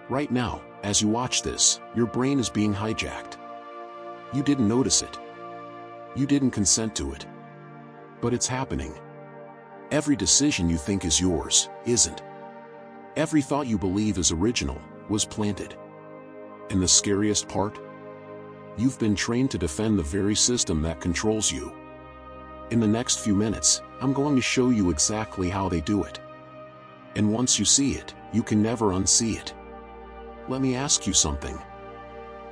Right now, as you watch this, your brain is being hijacked. You didn't notice it. You didn't consent to it. But it's happening. Every decision you think is yours, isn't. Every thought you believe is original, was planted. And the scariest part? You've been trained to defend the very system that controls you. In the next few minutes, I'm going to show you exactly how they do it. And once you see it, you can never unsee it. Let me ask you something.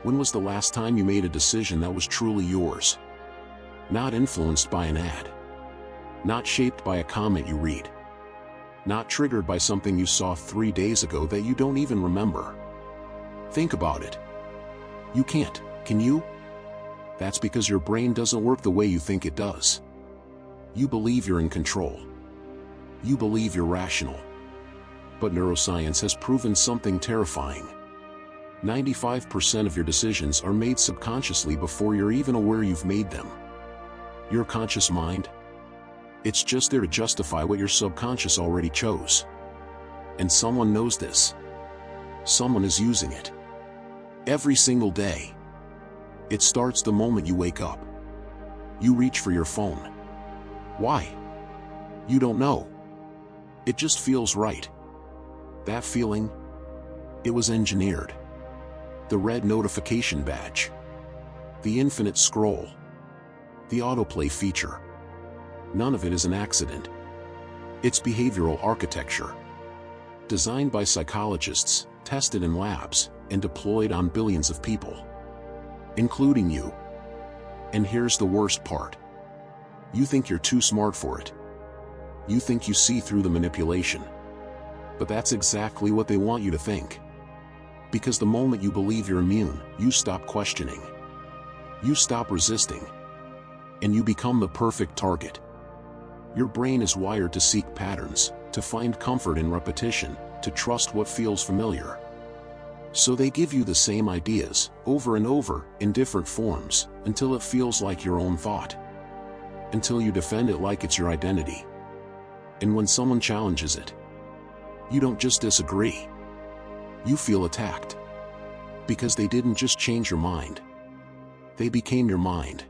When was the last time you made a decision that was truly yours? Not influenced by an ad. Not shaped by a comment you read. Not triggered by something you saw 3 days ago that you don't even remember. Think about it. You can't, can you? That's because your brain doesn't work the way you think it does. You believe you're in control. You believe you're rational. But neuroscience has proven something terrifying. 95% of your decisions are made subconsciously before you're even aware you've made them. Your conscious mind? It's just there to justify what your subconscious already chose. And someone knows this. Someone is using it. Every single day. It starts the moment you wake up. You reach for your phone. Why? You don't know. It just feels right. That feeling? It was engineered. The red notification badge. The infinite scroll. The autoplay feature. None of it is an accident. It's behavioral architecture. Designed by psychologists, tested in labs, and deployed on billions of people. Including you. And here's the worst part. You think you're too smart for it. You think you see through the manipulation. But that's exactly what they want you to think. Because the moment you believe you're immune, you stop questioning. You stop resisting. And you become the perfect target. Your brain is wired to seek patterns, to find comfort in repetition, to trust what feels familiar. So they give you the same ideas, over and over, in different forms, until it feels like your own thought. Until you defend it like it's your identity. And when someone challenges it, you don't just disagree. You feel attacked. Because they didn't just change your mind. They became your mind.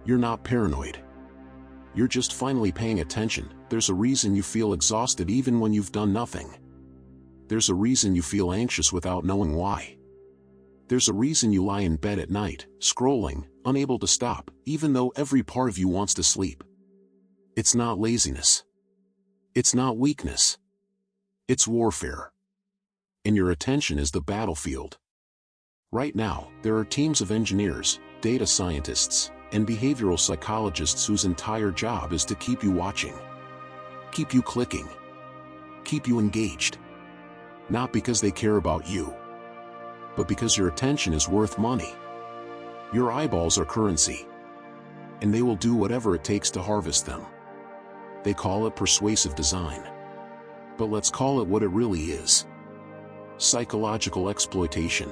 You're not paranoid. You're just finally paying attention. There's a reason you feel exhausted even when you've done nothing. There's a reason you feel anxious without knowing why. There's a reason you lie in bed at night, scrolling, unable to stop, even though every part of you wants to sleep. It's not laziness. It's not weakness. It's warfare. And your attention is the battlefield. Right now, there are teams of engineers, data scientists, and behavioral psychologists whose entire job is to keep you watching. Keep you clicking. Keep you engaged. Not because they care about you, but because your attention is worth money. Your eyeballs are currency. And they will do whatever it takes to harvest them. They call it persuasive design. But let's call it what it really is. Psychological exploitation.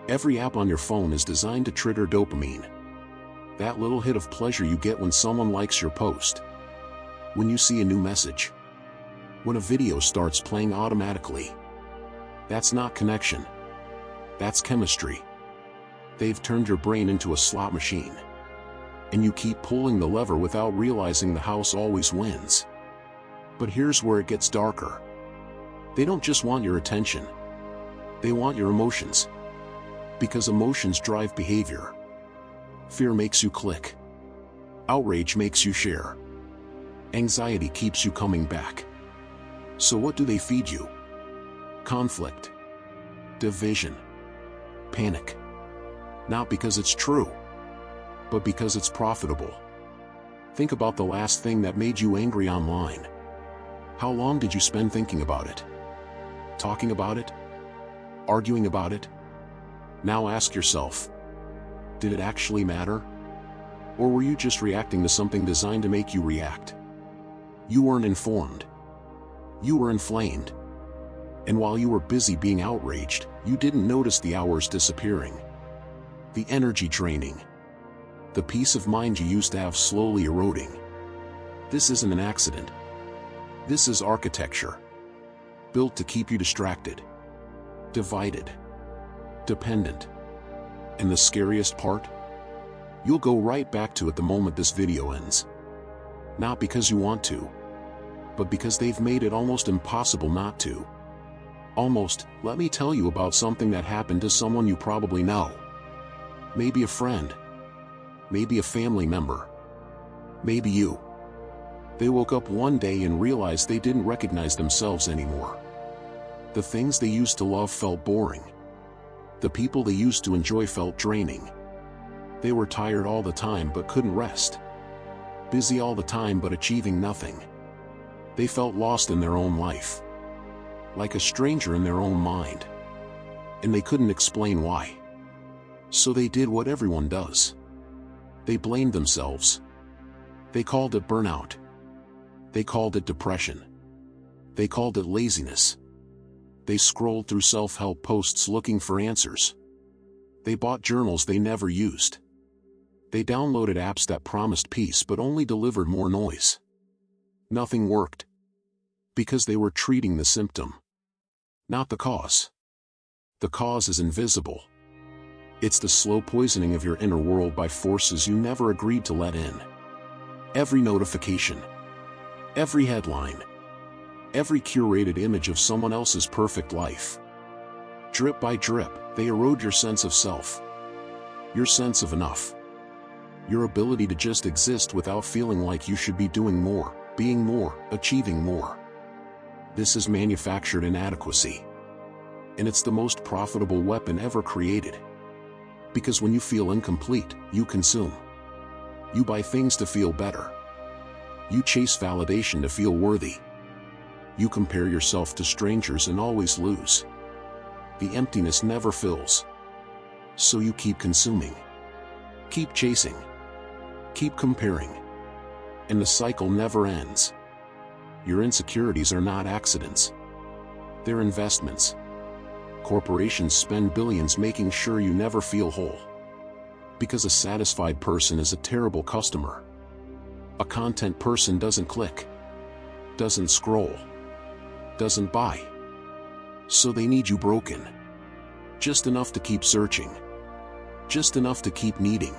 Every app on your phone is designed to trigger dopamine. That little hit of pleasure you get when someone likes your post. When you see a new message. When a video starts playing automatically. That's not connection. That's chemistry. They've turned your brain into a slot machine. And you keep pulling the lever without realizing the house always wins. But here's where it gets darker. They don't just want your attention. They want your emotions. Because emotions drive behavior. Fear makes you click. Outrage makes you share. Anxiety keeps you coming back. So what do they feed you? Conflict. Division. Panic. Not because it's true, but because it's profitable. Think about the last thing that made you angry online. How long did you spend thinking about it? Talking about it? Arguing about it? Now ask yourself, did it actually matter? Or were you just reacting to something designed to make you react? You weren't informed. You were inflamed. And while you were busy being outraged, you didn't notice the hours disappearing. The energy draining. The peace of mind you used to have slowly eroding. This isn't an accident. This is architecture. Built to keep you distracted. divided, dependent. And the scariest part? You'll go right back to it the moment this video ends. Not because you want to, but because they've made it almost impossible not to. Almost, let me tell you about something that happened to someone you probably know. Maybe a friend. Maybe a family member. Maybe you. They woke up one day and realized they didn't recognize themselves anymore. The things they used to love felt boring. The people they used to enjoy felt draining. They were tired all the time but couldn't rest. Busy all the time but achieving nothing. They felt lost in their own life. Like a stranger in their own mind. And they couldn't explain why. So they did what everyone does. They blamed themselves. They called it burnout. They called it depression. They called it laziness. They scrolled through self-help posts looking for answers. They bought journals they never used. They downloaded apps that promised peace but only delivered more noise. Nothing worked. Because they were treating the symptom, not the cause. The cause is invisible. It's the slow poisoning of your inner world by forces you never agreed to let in. Every notification, every headline, every curated image of someone else's perfect life. Drip by drip, they erode your sense of self. Your sense of enough. Your ability to just exist without feeling like you should be doing more, being more, achieving more. This is manufactured inadequacy. And it's the most profitable weapon ever created. Because when you feel incomplete, you consume. You buy things to feel better. You chase validation to feel worthy. You compare yourself to strangers and always lose. The emptiness never fills. So you keep consuming. Keep chasing. Keep comparing. And the cycle never ends. Your insecurities are not accidents. They're investments. Corporations spend billions making sure you never feel whole. Because a satisfied person is a terrible customer. A content person doesn't click, doesn't scroll, doesn't buy. So they need you broken. Just enough to keep searching. Just enough to keep needing.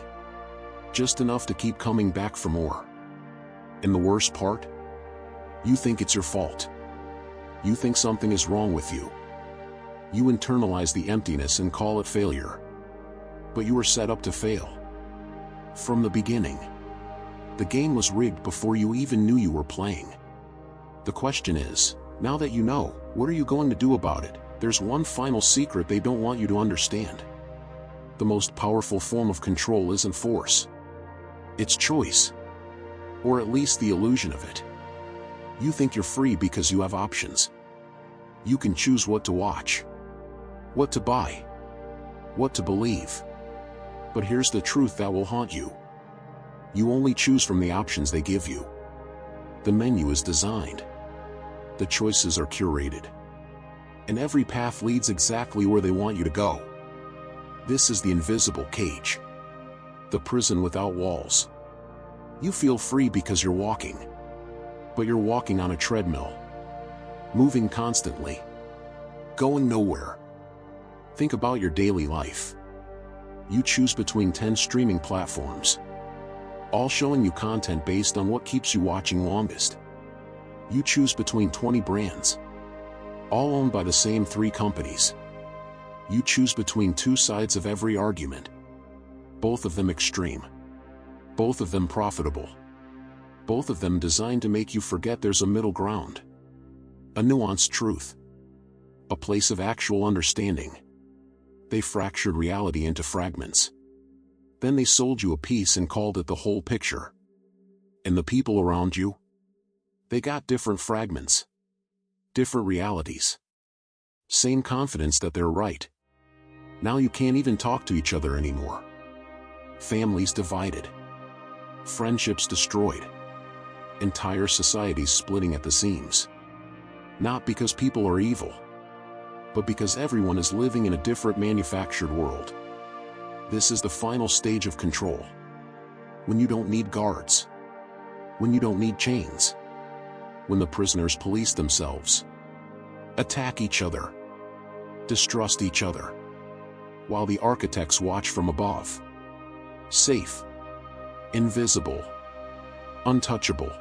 Just enough to keep coming back for more. And the worst part? You think it's your fault. You think something is wrong with you. You internalize the emptiness and call it failure. But you were set up to fail. From the beginning. The game was rigged before you even knew you were playing. The question is, now that you know, what are you going to do about it? There's one final secret they don't want you to understand. The most powerful form of control isn't force. It's choice. Or at least the illusion of it. You think you're free because you have options. You can choose what to watch, what to buy, what to believe. But here's the truth that will haunt you. You only choose from the options they give you. The menu is designed. The choices are curated. And every path leads exactly where they want you to go. This is the invisible cage. The prison without walls. You feel free because you're walking. But you're walking on a treadmill. Moving constantly. Going nowhere. Think about your daily life. You choose between 10 streaming platforms. All showing you content based on what keeps you watching longest. You choose between 20 brands. All owned by the same 3 companies. You choose between 2 sides of every argument. Both of them extreme. Both of them profitable. Both of them designed to make you forget there's a middle ground. A nuanced truth. A place of actual understanding. They fractured reality into fragments. Then they sold you a piece and called it the whole picture. And the people around you? They got different fragments. Different realities. Same confidence that they're right. Now you can't even talk to each other anymore. Families divided. Friendships destroyed. Entire societies splitting at the seams. Not because people are evil, but because everyone is living in a different manufactured world. This is the final stage of control. When you don't need guards. When you don't need chains. When the prisoners police themselves. Attack each other. distrust each other, while the architects watch from above. Safe, invisible, untouchable.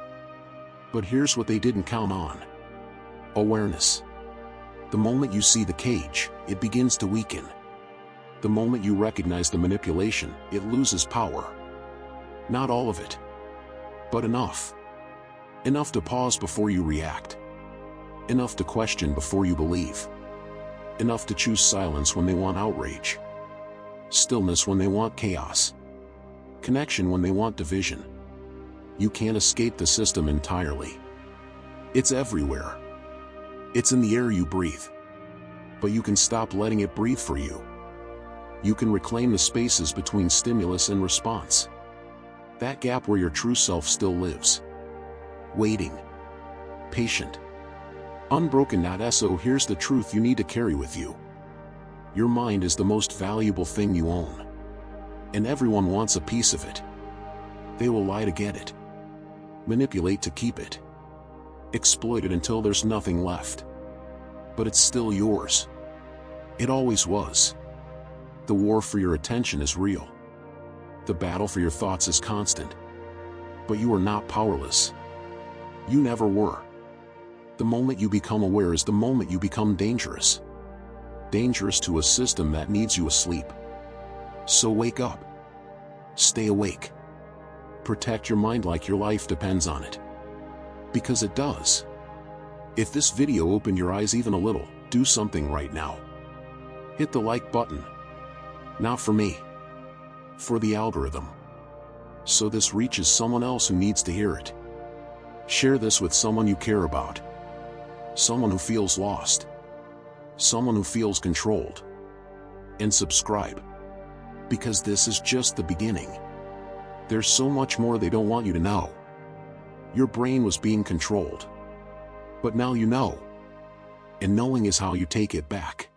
But here's what they didn't count on. Awareness. The moment you see the cage, it begins to weaken. The moment you recognize the manipulation, it loses power. Not all of it, but enough. Enough to pause before you react. Enough to question before you believe. Enough to choose silence when they want outrage. Stillness when they want chaos. Connection when they want division. You can't escape the system entirely. It's everywhere. It's in the air you breathe. But you can stop letting it breathe for you. You can reclaim the spaces between stimulus and response. That gap where your true self still lives. Waiting. Patient. Unbroken. So here's the truth you need to carry with you. Your mind is the most valuable thing you own. And everyone wants a piece of it. They will lie to get it. Manipulate to keep it. Exploit it until there's nothing left. But it's still yours. It always was. The war for your attention is real. The battle for your thoughts is constant. But you are not powerless. You never were. The moment you become aware is the moment you become dangerous. Dangerous to a system that needs you asleep. So wake up. Stay awake. Protect your mind like your life depends on it. Because it does. If this video opened your eyes even a little, do something right now. Hit the like button. Not for me. For the algorithm. So this reaches someone else who needs to hear it. Share this with someone you care about. Someone who feels lost. Someone who feels controlled. And subscribe. Because this is just the beginning. There's so much more they don't want you to know. Your brain was being controlled. But now you know. And knowing is how you take it back.